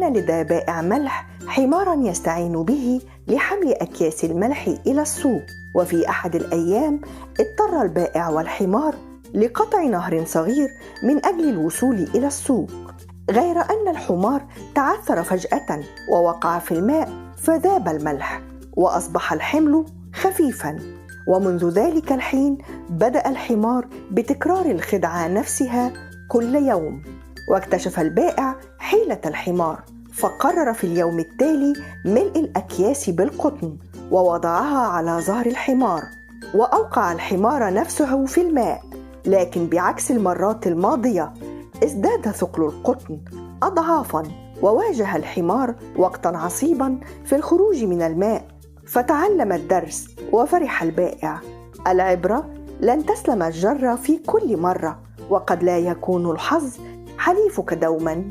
كان لدى بائع ملح حماراً يستعين به لحمل أكياس الملح إلى السوق. وفي أحد الأيام اضطر البائع والحمار لقطع نهر صغير من أجل الوصول إلى السوق، غير أن الحمار تعثر فجأة ووقع في الماء فذاب الملح وأصبح الحمل خفيفاً. ومنذ ذلك الحين بدأ الحمار بتكرار الخدعة نفسها كل يوم. واكتشف البائع حيلة الحمار، فقرر في اليوم التالي ملء الأكياس بالقطن ووضعها على ظهر الحمار، وأوقع الحمار نفسه في الماء. لكن بعكس المرات الماضية ازداد ثقل القطن أضعافاً، وواجه الحمار وقتاً عصيباً في الخروج من الماء. فتعلم الدرس وفرح البائع. العبرة: لن تسلم الجرة في كل مرة، وقد لا يكون الحظ حليفك دوماً.